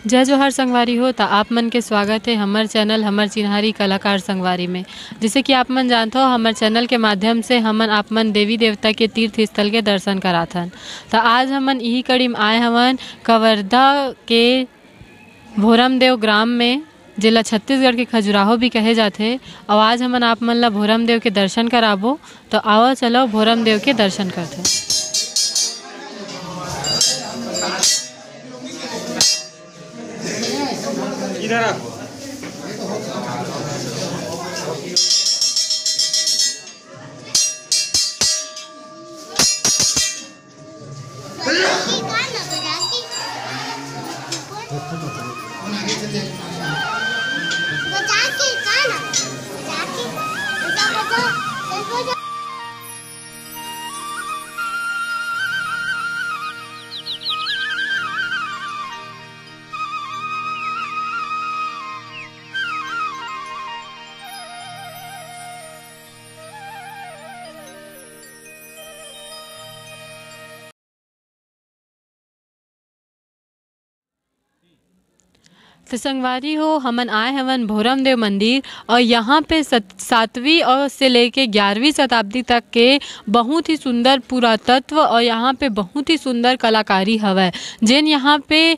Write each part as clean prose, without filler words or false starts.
जय जोहार संगवारी हो। तो आप मन के स्वागत है हमार चैनल हमर चिन्हारी कलाकार संगवारी में। जैसे कि आप मन जानते हो हमार चैनल के माध्यम से हमन आप मन देवी देवता के तीर्थ स्थल के दर्शन कराथन। तो आज हमन यही कड़ी में आए हवन कवर्धा के भोरम देव ग्राम में, जिला छत्तीसगढ़ के खजुराहो भी कहे जाते। और आज हमन आप मन ला भोरम देव के दर्शन कराबो। तो आओ चलो भोरम देव के दर्शन करते। इधर आओ। तो संगवारी हो हमन आए हवन भोरम देव मंदिर। और यहाँ पे 7वीं और से लेके 11वीं शताब्दी तक के बहुत ही सुंदर पुरातत्व और यहाँ पे बहुत ही सुंदर कलाकारी हवय। जेन यहाँ पे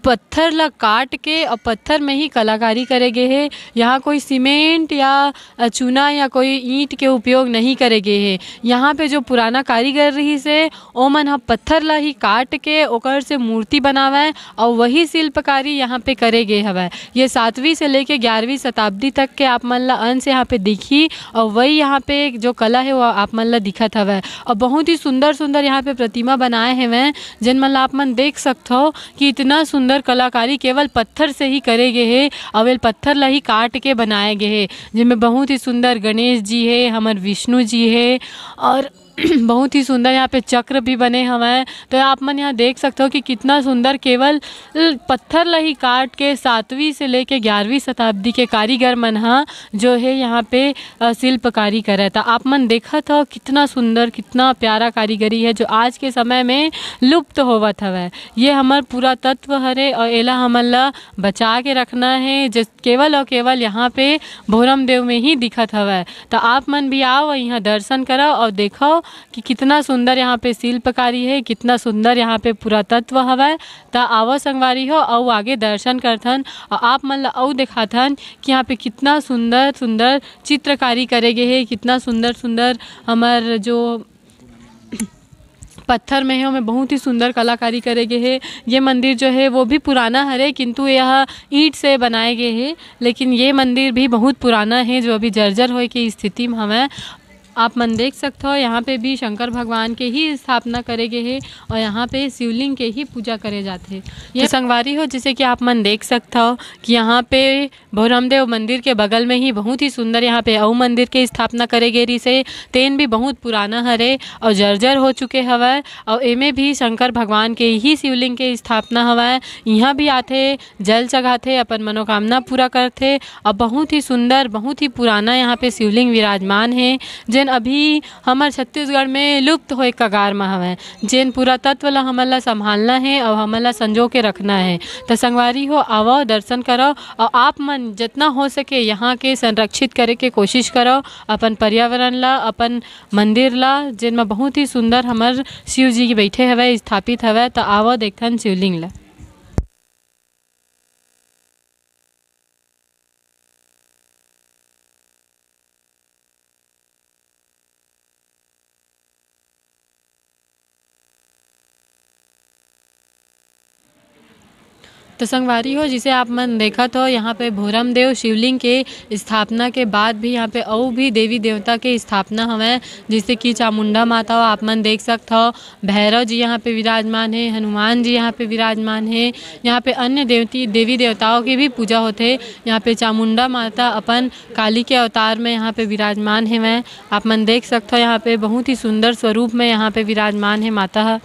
पत्थर ला काट के और पत्थर में ही कलाकारी करे गे है। यहाँ कोई सीमेंट या चूना या कोई ईंट के उपयोग नहीं करे गे है। यहाँ पे जो पुराना कारीगर रही से ओमन ह पत्थर ला ही काट के ओकर से मूर्ति बनावे और वही शिल्पकारी यहाँ पे करे गे हवय। ये 7वीं से लेके 11वीं शताब्दी तक के आप मन ला अंश यहाँ पे दिखी और वही यहाँ पे जो कला है वो आप मन ला दिखत हवय। और बहुत ही सुंदर सुंदर यहाँ पे प्रतिमा बनाए हवय जिन मन ला आप मन देख सकते हो कि इतना सुंदर कलाकारी केवल पत्थर से ही करे गए है और वे पत्थर ला ही काट के बनाए गए है। जिनमें बहुत ही सुंदर गणेश जी है, हमारे विष्णु जी है और बहुत ही सुंदर यहाँ पे चक्र भी बने हवय। तो आप मन यहाँ देख सकते हो कि कितना सुंदर केवल पत्थर ला ही काट के 7वीं से लेके 11वीं शताब्दी के कारीगर मन हा जो है यहाँ पे शिल्पकारी करे। तो आप मन देखत हो कितना सुंदर कितना प्यारा कारीगरी है जो आज के समय में लुप्त होवत हवय। ये हमार पुरातत्व हरे और एला हमन ला बचा के रखना है जिस केवल और केवल यहाँ पे भोरम देव में ही दिखत हवय। तो आप मन भी आओ यहाँ दर्शन करो और देखो कि कितना सुंदर यहाँ पे शिल्पकारी है, कितना सुंदर यहाँ पे पुरातत्व हवय। तो आवो संगवारी हो और आगे दर्शन करथन और आप मन ला और दिखाथन कि यहाँ पे कितना सुंदर सुंदर चित्रकारी करे गए है, कितना सुंदर सुंदर हमार जो पत्थर में है में बहुत ही सुंदर कलाकारी करे गए है। ये मंदिर जो है वो भी पुराना है किंतु यह ईंट से बनाए गए हैं, लेकिन ये मंदिर भी बहुत पुराना है जो अभी जर्जर होए की स्थिति में हमें आप मन देख सकते हो। यहाँ पे भी शंकर भगवान के ही स्थापना करे गए है और यहाँ पे शिवलिंग के ही पूजा करे जाते हैं। ये संगवारी हो जिसे कि आप मन देख सकते हो कि यहाँ पे भोरम देव मंदिर के बगल में ही बहुत ही सुंदर यहाँ पे अऊ मंदिर के स्थापना करे गए रही से तेन भी बहुत पुराना हरे और जर्जर हो चुके हवय। और एमे भी शंकर भगवान के ही शिवलिंग के स्थापना हवय। यहाँ भी आते जल चढ़ाते अपन मनोकामना पूरा करते और बहुत ही सुंदर बहुत ही पुराना यहाँ पे शिवलिंग विराजमान है जेन अभी हमार छत्तीसगढ़ में लुप्त होए कगार में हवय। जेन पुरातत्व ला हमन ला संभालना है और हमन ला संजो के रखना है। तो संगवारी हो आवो दर्शन करो और आप मन जितना हो सके यहाँ के संरक्षित करे के कोशिश करो अपन पर्यावरण ला अपन मंदिर ला जिन में बहुत ही सुंदर हमार शिव जी बैठे हवय स्थापित हवय। तो आवो देखथन शिवलिंग ला। तो संगवारी हो जिसे आप मन देखा तो यहाँ पे भोरम देव शिवलिंग के स्थापना के बाद भी यहाँ पे और भी देवी देवता के स्थापना हवय जैसे कि चामुंडा माता हो आप मन देख सकते हो, भैरव जी यहाँ पे विराजमान है, हनुमान जी यहाँ पे विराजमान है। यहाँ पे अन्य देवी देवताओं की भी पूजा होते। यहाँ पे चामुंडा माता अपन काली के अवतार में यहाँ पे विराजमान है। मैं आप मन देख सकते हो यहाँ पे बहुत ही सुंदर स्वरूप में यहाँ पे विराजमान है माता।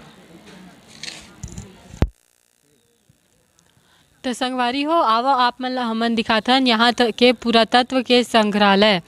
तो संगवारी हो आवो आप मतलब हमन दिखाथन यहाँ के पुरातत्व के संग्रहालय,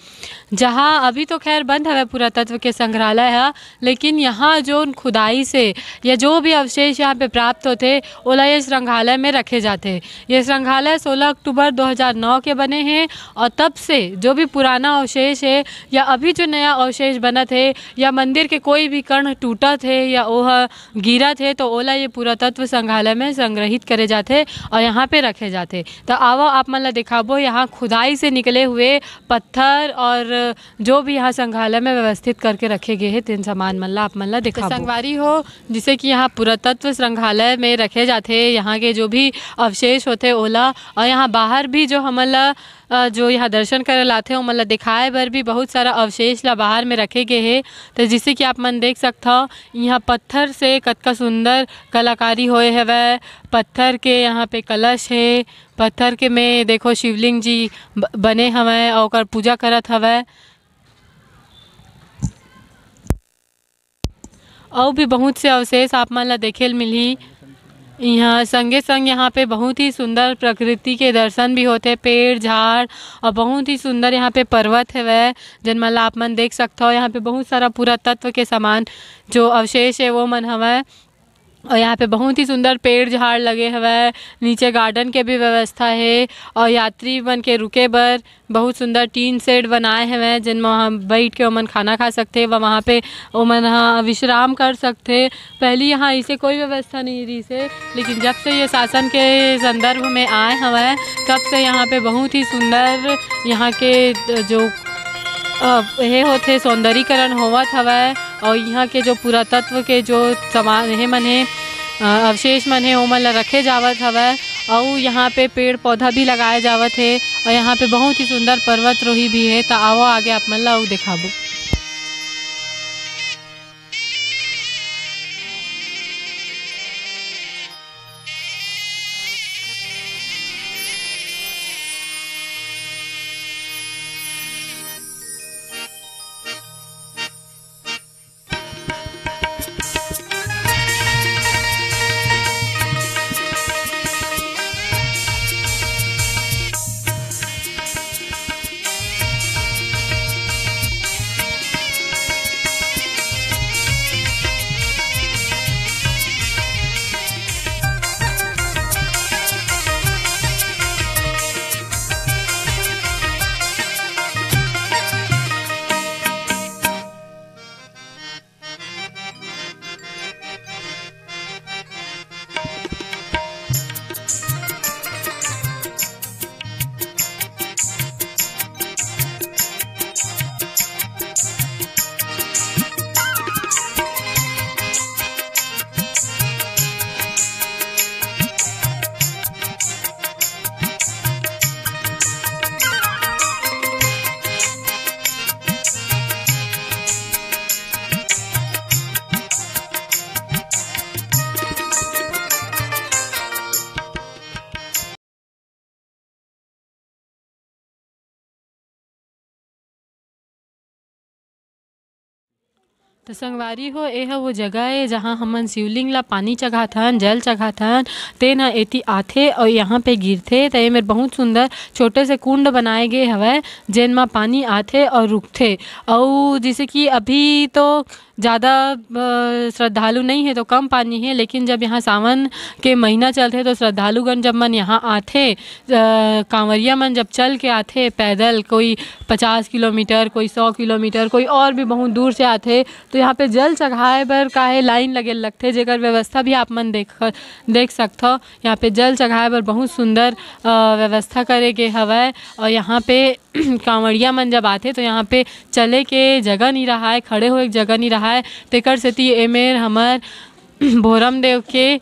जहाँ अभी तो खैर बंद हवे पुरातत्व के संग्रहालय है, लेकिन यहाँ जो खुदाई से या जो भी अवशेष यहाँ पे प्राप्त होते ओला ये संग्रहालय में रखे जाते। ये संग्रहालय 16 अक्टूबर 2009 के बने हैं और तब से जो भी पुराना अवशेष है या अभी जो नया अवशेष बना थे या मंदिर के कोई भी कर्ण टूटा थे या ओह गिरा थे तो ओला ये पुरातत्व संग्रहालय में संग्रहित करे जाते और यहाँ पे रखे जाते। तो आवो आप मन ला दिखाबो यहाँ खुदाई से निकले हुए पत्थर और जो भी यहाँ संग्रहालय में व्यवस्थित करके रखे गए हैं तीन सामान मन ला आप मन ला दिखाबो। संगवारी हो जिसे कि यहाँ पुरातत्व संग्रहालय में रखे जाते यहाँ के जो भी अवशेष होते ओला, और यहाँ बाहर भी जो हमन ला जो यहाँ दर्शन करे लाथे ओ मतलब दिखाए बर भी बहुत सारा अवशेष ला बाहर में रखे गए हैं। तो जिससे कि आप मन देख सकते हो यहाँ पत्थर से कतका सुंदर कलाकारी होए हवे। पत्थर के यहाँ पे कलश है, पत्थर के में देखो शिवलिंग जी बने हवे और ओकर पूजा करत हवे। और भी बहुत से अवशेष आप मन ला देखे ल मिलही। यहाँ संगे संग यहाँ पे बहुत ही सुंदर प्रकृति के दर्शन भी होते, पेड़ झाड़ और बहुत ही सुंदर यहाँ पे पर्वत है वह जिन मन ला आप मन देख सकते हो। यहाँ पे बहुत सारा पुरातत्व के सामान जो अवशेष है वो मन हवे और यहाँ पे बहुत ही सुंदर पेड़ झाड़ लगे हवे। नीचे गार्डन के भी व्यवस्था है और यात्री मन के रुके बर बहुत सुंदर टीन शेड बनाए हवे जिनमें हम बैठ के ओमन खाना खा सकते व वहाँ पे ओमन विश्राम कर सकते। पहले यहाँ इसे कोई व्यवस्था नहीं रही से, लेकिन जब से ये शासन के संदर्भ में आए हवे तब से यहाँ पे बहुत ही सुंदर यहाँ के जो ये होते सौंदर्यीकरण होवत हवे। और यहाँ के जो पुरातत्व के जो सामान है मन है अवशेष मन है ओमन ला रखे जावत हवे और यहाँ पे पेड़ पौधा भी लगाए जावत है और यहाँ पे बहुत ही सुंदर पर्वतरोही भी है। तो आओ आगे आप मन ला दिखाबो। तो संगवारी हो यह वो जगह है जहाँ हमन शिवलिंग ला पानी चढ़ाथन जल चढ़ाथन तेन एती आथे और यहाँ पे गिरथे। तो ये बहुत सुंदर छोटे से कुंड बनाए गए हवे जेन में पानी आथे और रुकथे। और जैसे कि अभी तो ज़्यादा श्रद्धालु नहीं है तो कम पानी है, लेकिन जब यहाँ सावन के महीना चलते तो श्रद्धालुगण जब मन यहाँ आथे कांवरिया मन जब चल के आथे पैदल, कोई 50 किलोमीटर कोई 100 किलोमीटर कोई और भी बहुत दूर से आथे तो यहाँ पे जल चढ़ाए बर काहे लाइन लगे लगथे, जेकर व्यवस्था भी आप मन देख सकते हो। यहाँ पे जल चढ़ाए बर बहुत सुंदर व्यवस्था करे के हवय। और यहाँ पे कांवड़िया मन जब आते तो यहाँ पे चले के जगह नहीं रहा है, खड़े हुए जगह नहीं रहा है। तेकर सेती एमेर हमार भोरम देव के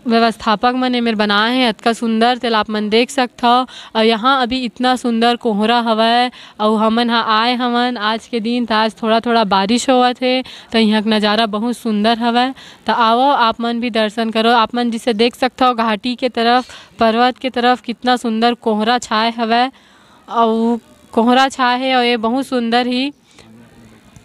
व्यवस्थापक मन एमेर बनाए हैं अतका सुंदर तेल आप मन देख सकते हो। और यहाँ अभी इतना सुंदर कोहरा हवय और हमन हाँ आए हमन आज के दिन, तो आज थोड़ा थोड़ा बारिश होवत है तो यहाँ का नज़ारा बहुत सुंदर हवय। तो आओ आप मन भी दर्शन करो। आप मन जिसे देख सकते हो घाटी के तरफ पर्वत के तरफ कितना सुंदर कोहरा छाए हवय और कोहरा छाए है और ये बहुत सुंदर ही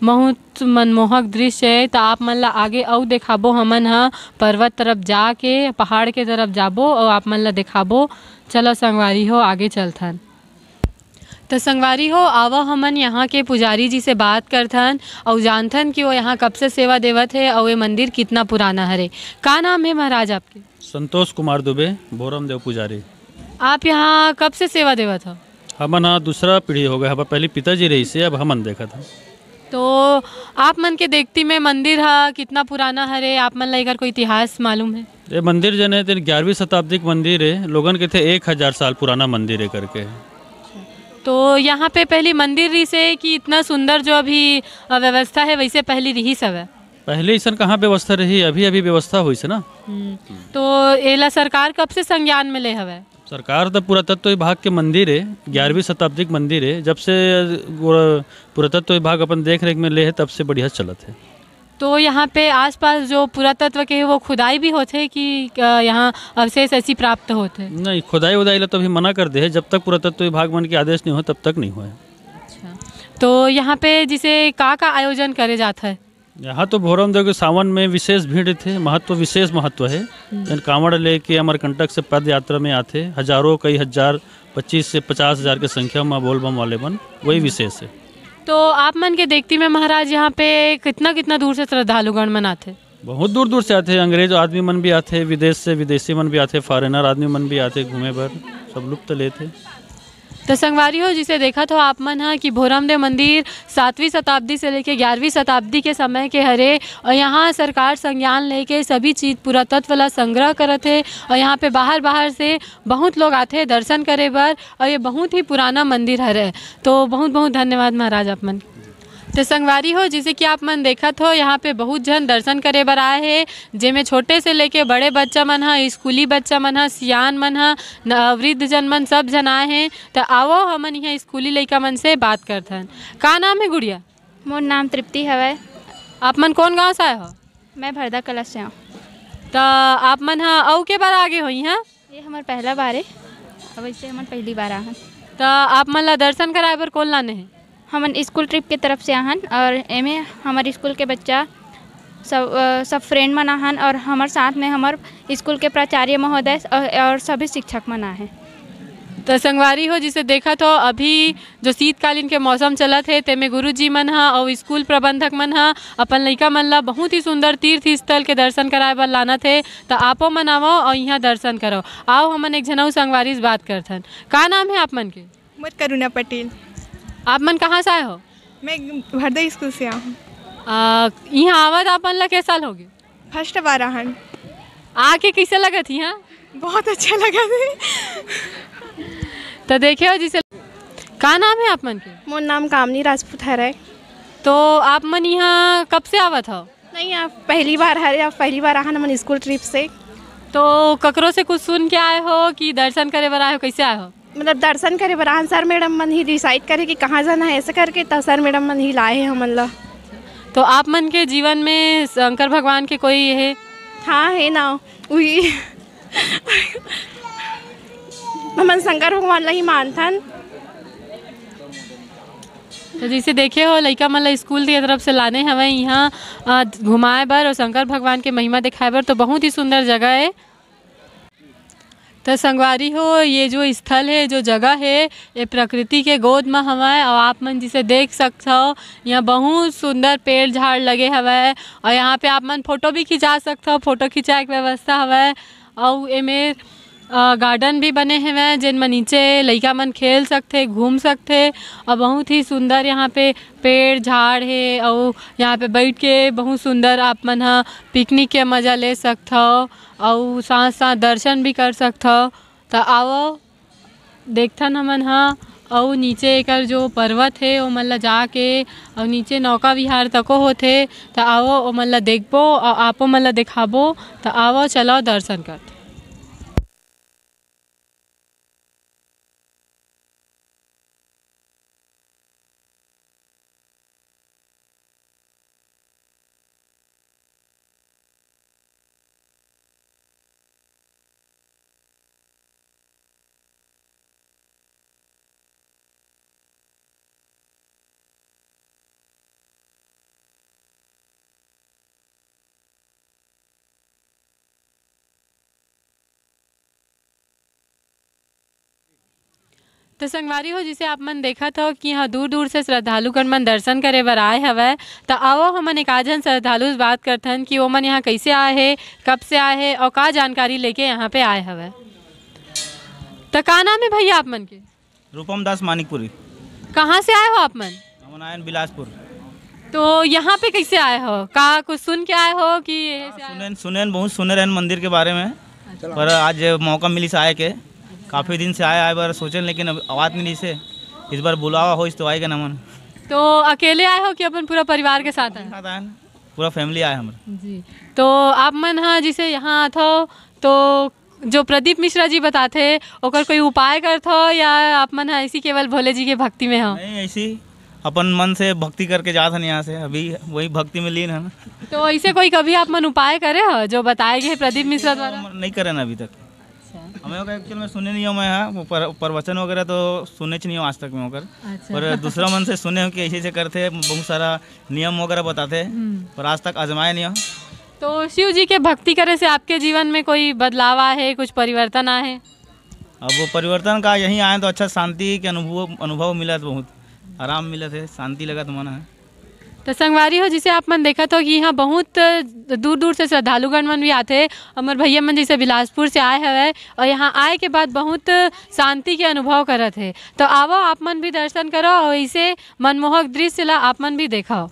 बहुत मनमोहक दृश्य है। तो आप मन ला आगे अउ दिखाबो, हमन ह पर्वत तरफ जाके पहाड़ के तरफ जाबो और आप मन ला दिखाबो। चलो संगवारी हो आगे चलथन। तो संगवारी हो आवा हमन यहाँ के पुजारी जी से बात करथन और जानथन कि वो यहाँ कब से सेवा देवत है और ये मंदिर कितना पुराना हरे। का नाम है महाराज आपके? संतोष कुमार दुबे, भोरम देव पुजारी। आप यहाँ कब से सेवा देवत हो? हमन दूसरा पीढ़ी हो गया, हमारे पहले पिताजी रही से, अब हमन देखा था। तो आप मन के देखती में मंदिर हा कितना पुराना हरे, आप मन ला एकर कोई इतिहास मालूम है? ये मंदिर जन है 11वीं शताब्दी का मंदिर है, लोगन के थे 1000 साल पुराना मंदिर है करके। तो यहाँ पे पहली मंदिर रही से कि इतना सुंदर जो अभी व्यवस्था है वैसे पहली रही सब है? पहले ऐसा कहाँ व्यवस्था रही, अभी अभी व्यवस्था हुई से ना। तो एला सरकार कब से संज्ञान में ले हवे? सरकार तो पुरातत्व विभाग के मंदिर है, 11वीं शताब्दी का मंदिर है। जब से पुरातत्व विभाग अपन देख रेख में ले है तब से बढ़िया चलत है। तो यहाँ पे आसपास जो पुरातत्व के वो खुदाई भी होते कि यहाँ अवशेष ऐसी प्राप्त होते? नहीं, खुदाई उदाई ला तो अभी मना कर दे है, जब तक पुरातत्व विभाग मन के आदेश नहीं हो तब तक नहीं हुआ है। अच्छा, तो यहाँ पे जिसे का आयोजन करे जाता है? यहाँ तो भोरम देव के सावन में विशेष भीड़ थे, विशेष महत्व है। कांवड़ लेके अमरकंटक से पद यात्रा में आते हजारों, कई हजार, 25 से 50 हजार की संख्या में बोलबम वाले बन, वही विशेष है। तो आप मन के देखती में महाराज यहाँ पे कितना कितना दूर से श्रद्धालुगण मन आते? बहुत दूर दूर से आते हैं, अंग्रेज आदमी मन भी आते, विदेश से विदेशी मन भी आते, फॉरेनर आदमी मन भी आते घूमे पर, सब लुप्त लेते। तो संगवारी हो जिसे देखा तो आप मन है कि भोरमदेव मंदिर 7वीं शताब्दी से लेके 11वीं शताब्दी के समय के हरे और यहाँ सरकार संज्ञान लेके सभी चीज़ पुरातत्व ला संग्रह करत है और यहाँ पे बाहर बाहर से बहुत लोग आते हैं दर्शन करे बर और ये बहुत ही पुराना मंदिर हरे। तो बहुत बहुत धन्यवाद महाराज आप मन। तो संगवारी हो जिसे कि आप मन देखत हो यहाँ पे बहुत जन दर्शन करे बर आए हैं, जेमे छोटे से लेके बड़े बच्चा मन हा, स्कूली बच्चा मन हा, सियान मन हा, वृद्ध जन मन सब जन आए हैं। तो आओ हमन यहाँ स्कूली लड़का मन से बात करथन। का नाम है गुड़िया? मोर नाम तृप्ति हवय। आप मन कौन गाँव से आए हो? मैं भरदा कलश से हूँ। तो आप मन हा अउ के बार आगे हुई हैं? ये हमार पहला बार है, अब वैसे हमार पहली बार आहन। तो आप मन ला दर्शन कराए बर कौन लाने हैं? हमन स्कूल ट्रिप के तरफ से आहन और एमे हमारे स्कूल के बच्चा सब फ्रेंड मन आहन और हमार साथ में हमार स्कूल के प्राचार्य महोदय और सभी शिक्षक मन आए। तो संगवारी हो जिसे देखा तो अभी जो शीतकालीन के मौसम चलत है तेमे गुरुजी मन हा और स्कूल प्रबंधक मन हा अपन लइका मन ला बहुत ही सुंदर तीर्थ स्थल के दर्शन कराए बर लाना थे। तो आपो मन आवो और यहाँ दर्शन करो। आओ हमन एक जनऊ संगवारी से बात करथन। का नाम है आप मन के? मैं करुणा पटेल। आप मन कहाँ से आए हो? मैं भरदा स्कूल से आहूँ। यहाँ आवत आप मन ला कैसा साल हो गए? फर्स्ट बार आहन। आके कैसे लगा थी? यहाँ बहुत अच्छा लगा थी। तो देखिए जिसे का नाम है आप मन के? मोर नाम कामनी राजपूत है। तो आप मन यहाँ कब से आवत हो? नहीं, आप पहली बार है, आप पहली बार आहन मन स्कूल ट्रिप से। तो ककरो से कुछ सुन के आए हो कि दर्शन करे बर आए हो, कैसे आए हो? मतलब दर्शन करे बर आहन, सर मैडम मन ही डिसाइड करे कि कहाँ जाना है ऐसे करके, तो सर मैडम मन ही लाए हैं हमन ला। तो आप मन के जीवन में शंकर भगवान के कोई है? हाँ है ना, वही हमन शंकर भगवान ला ही मानथन। तो जैसे देखे हो लइका मन ला स्कूल की तरफ से लाने हवे यहाँ घुमाए बर और शंकर भगवान के महिमा दिखाए बर। तो बहुत ही सुंदर जगह है। तो संगवारी हो ये जो स्थल है, जो जगह है, ये प्रकृति के गोद में हवय और आप मन जिसे देख सकते हो यहाँ बहुत सुंदर पेड़ झाड़ लगे हवय और यहाँ पे आप मन फोटो भी खिंचा सकते हो। फोटो खिंचाए के व्यवस्था हवय और एमे गार्डन भी बने हुए जिनमें नीचे लइका मन खेल सकते, घूम सकते और बहुत ही सुंदर यहाँ पे पेड़ झाड़ है और यहाँ पे बैठ के बहुत सुंदर आप मन हा पिकनिक के मज़ा ले सकते हो और साथ साथ दर्शन भी कर सकते हो। तो आओ देखथन हमन हा और नीचे एक जो पर्वत है वो मन ला जाके और नीचे नौका विहार तको होते। तो आओ वो मन ला देखबो और आपो मन ला दिखाबो। तो आओ चलो दर्शन करते। तो संगवारी हो जिसे आप मन देखा था कि यहाँ दूर दूर से श्रद्धालुगण मन दर्शन करे बर आए हवय। तो आओ हमन एक आजन श्रद्धालु से बात करथन कि वो मन यहाँ कैसे आए है, कब से आए है और का जानकारी लेके यहाँ पे आए हवय। तो का नाम है भैया आप मन के? रूपम दास मानिकपुरी। कहाँ से आए हो आप मन? हम आए बिलासपुर। तो यहाँ पे कैसे आए हो? का कुछ सुन के आए हो कि यही से आए हो? सुने बहुत सुने रहन मंदिर के बारे में, पर आज मौका मिली से आए के। काफ़ी दिन से आए बार सोचे, लेकिन अब आवाज़ मिली से इस बार बुलावा हो तो आएगा नमन। तो अकेले आए हो कि अपन पूरा परिवार के साथ आए? साथ आए न, पूरा फैमिली आए हमारे जी। तो आप मन हाँ जिसे यहाँ आत हो तो जो प्रदीप मिश्रा जी बताते ओकर कोई उपाय करत हो या आप मन ऐसी केवल भोले जी के भक्ति में हो? नहीं, ऐसी अपन मन से भक्ति करके जात हन यहाँ से, अभी वही भक्ति में लीन है ना। तो ऐसे कोई कभी आप मन उपाय करे हो जो बताए गए प्रदीप मिश्रा द्वारा? नहीं करे ना अभी तक। हमें एक्चुअल में सुने नहीं हो, मैं हाँ प्रवचन वगैरह तो सुने नहीं हो आज तक में होकर। पर दूसरा मन से सुने हो कि ऐसे करते, बहुत सारा नियम वगैरह बताते, पर आज तक आजमाए नहीं हो। तो शिव जी के भक्ति करे से आपके जीवन में कोई बदलाव आए, कुछ परिवर्तन आए? अब वो परिवर्तन का यहीं आए तो अच्छा शांति के अनुभव मिला, तो बहुत आराम मिला थे, शांति लगा तो मन है। तो संगवारी हो जिसे आप मन देखा तो कि यहाँ बहुत दूर दूर से श्रद्धालुगण मन भी आते। हमारे भैया मन जैसे बिलासपुर से आए हवे और यहाँ आए के बाद बहुत शांति के अनुभव करत है। तो आवो आप मन भी दर्शन करो और इसे मनमोहक दृश्य ला आप मन भी देखो।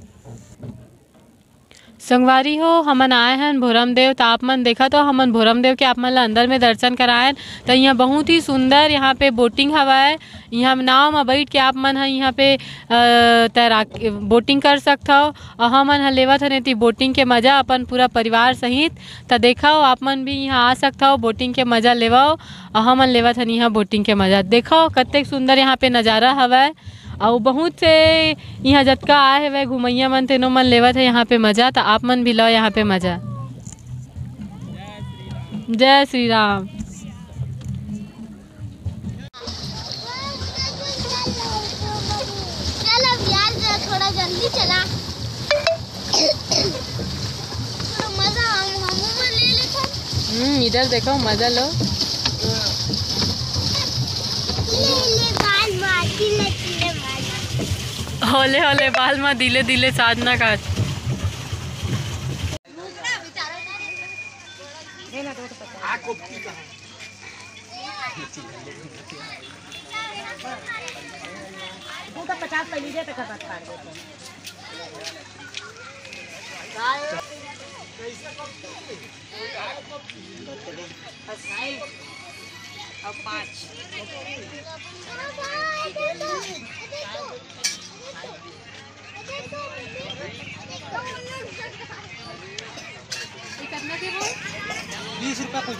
संगवारी हो हमन आए हैं भोरम देव, तो आप मन देखा तो हमन भोरम देव के आप मन ला अंदर में दर्शन कराएं। तो यहाँ बहुत ही सुंदर यहाँ पे बोटिंग हवा है। यहाँ नाव में बैठ के आप मन यहाँ पे तैराक बोटिंग कर सकते हो और हमन लेवत हन थी बोटिंग के मज़ा अपन पूरा परिवार सहित। तो देखो आप मन भी यहाँ आ सकते हो, बोटिंग के मज़ा लेवो और हमन लेवत हन यहाँ बोटिंग के मज़ा। देखो कतक सुंदर यहाँ पे नज़ारा हवा है और बहुत से यहाँ जतका आए हुए घुमैया मन तेनो मन लेवत है यहाँ पे मज़ा। तो आप मन भी लो यहाँ पे मज़ा। जय श्री राम। चलो यार थोड़ा जल्दी चला, थोड़ा मजा हम ले लेते। इधर देखो मज़ा लो। ले बाल माटी ले होले होले बाल में दिले दिले साधना का। कितना के वो 20 रुपया कोई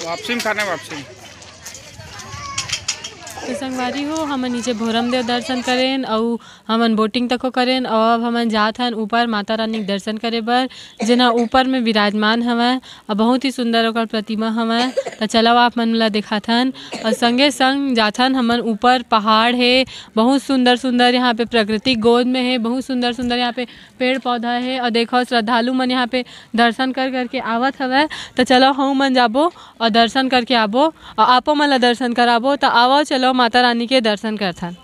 वापसी में खाना वापसी में तो संगवारी हो हमन नीचे भोरम देव दर्शन करेन और हमन बोटिंग तको करेन और अब हमन जात हन ऊपर माता रानी के दर्शन करे बर जेना ऊपर में विराजमान हवय और बहुत ही सुंदर ओकर प्रतिमा हवय। तो चलो आप मन ला दिखात हन और संगे संग जाथन हमन ऊपर पहाड़ है बहुत सुंदर सुंदर यहाँ पे प्राकृतिक गोद में है बहुत सुंदर सुंदर यहाँ पे पेड़ पौधा है और देखो श्रद्धालु मन यहाँ पे दर्शन कर करके आवत हवय। तो चलो हम मन जाबो और दर्शन करके आबो और आपो मन ला दर्शन कराबो। तो आओ चलो माता रानी के दर्शन करथन।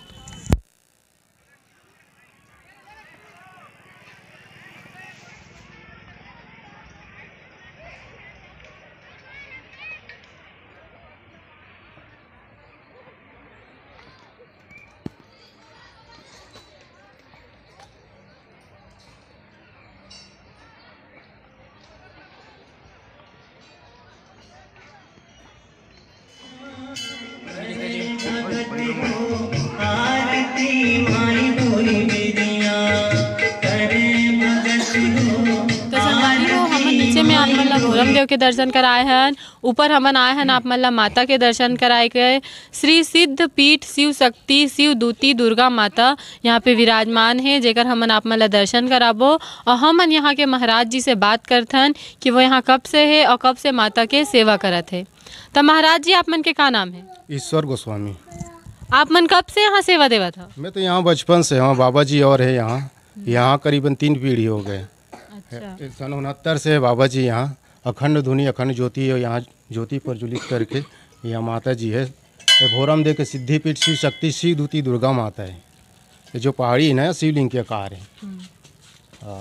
तो संगवारी हो हमन नीचे में आप मन ला भोरम देव के दर्शन कराए हन ऊपर हमन आए हन आप मन ला माता के दर्शन कराए के श्री सिद्ध पीठ शिव शक्ति शिव दूती दुर्गा माता यहाँ पे विराजमान है जेकर हमन आप मन ला दर्शन कराबो। और हमन यहाँ के महाराज जी से बात करथन कि वो यहाँ कब से है और कब से माता के सेवा करत है। तो महाराज जी आप मन के का नाम है? ईश्वर गोस्वामी। आप मन कब से यहाँ सेवा देवा था? मैं तो यहाँ बचपन से हूँ, बाबा जी और है यहाँ करीबन 3 पीढ़ी हो गए। अच्छा। सन 69 से बाबा जी यहाँ अखंड धुनी अखंड ज्योति यहाँ ज्योति प्रज्वलित करके यहाँ माता जी है। ये भोरम देव के सिद्धिपीठ शिव शक्ति शिव दूती दुर्गा माता है। ये जो पहाड़ी है ना शिवलिंग के आकार है। हाँ,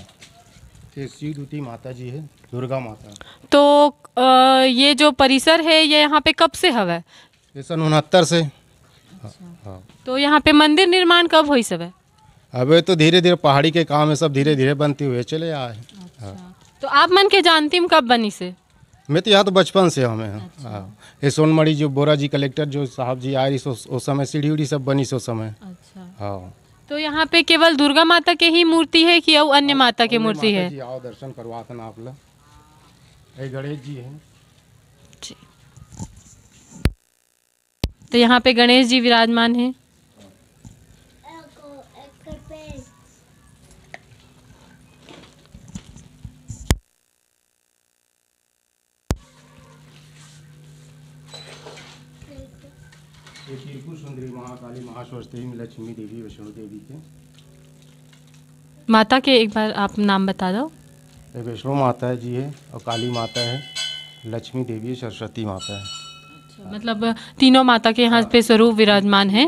ये शिव दूती माता जी है दुर्गा माता। तो ये जो परिसर है ये यहाँ पे कब से हवै? ये सन 69 से। हाँ। तो यहाँ पे मंदिर निर्माण कब हुई सब है? अबे तो धीरे धीरे पहाड़ी के काम है सब धीरे धीरे बनते हुए चले आए। हाँ। तो आप मन के जानती कब बनी से? मैं तो यहाँ तो बचपन से हमें। हाँ, ये सोनमढ़ी जो बोरा जी कलेक्टर जो साहब जी आए उस समय सीढ़ी उड़ी सब बनी उस समय। अच्छा। हाँ। तो यहाँ पे केवल दुर्गा माता के ही मूर्ति है कि और अन्य माता की मूर्ति है? जी आओ दर्शन करवाते आप लोग। ये गणेश जी है। तो यहाँ पे गणेश जी विराजमान है। त्रिपुर सुंदरी महाकाली महासरस्वती लक्ष्मी देवी वैष्णो देवी के माता के एक बार आप नाम बता दो। ये वैष्णो माता है जी है और काली माता है लक्ष्मी देवी है सरस्वती माता है। अच्छा, मतलब तीनों माता के यहाँ पे स्वरूप विराजमान है।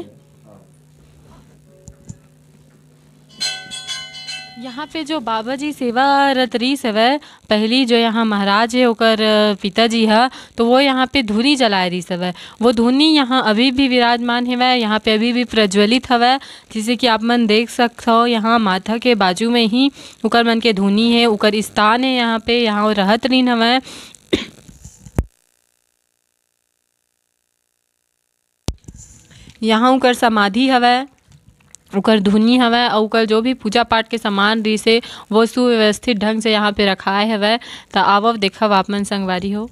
यहाँ पे जो बाबा जी सेवारत रही सवै पहली जो यहाँ महाराज है ओकर पिताजी है तो वो यहाँ पे धुनी जलाए रही सवै वो धुनी यहाँ अभी भी विराजमान है यहाँ पे अभी भी प्रज्वलित हवै जैसे कि आप मन देख सकते हो। यहाँ माथा के बाजू में ही ओकर मन के धुनी है ओकर स्थान है यहाँ पे यहाँ रहत रही हवै। यहाँ ओकर समाधि हवै ओकर धुनी हवै और ओकर जो भी पूजा पाठ के सामान रही से वो सुव्यवस्थित ढंग से यहाँ पे रखाए हवै। तो आवव देखब आप मन संगवारी हो।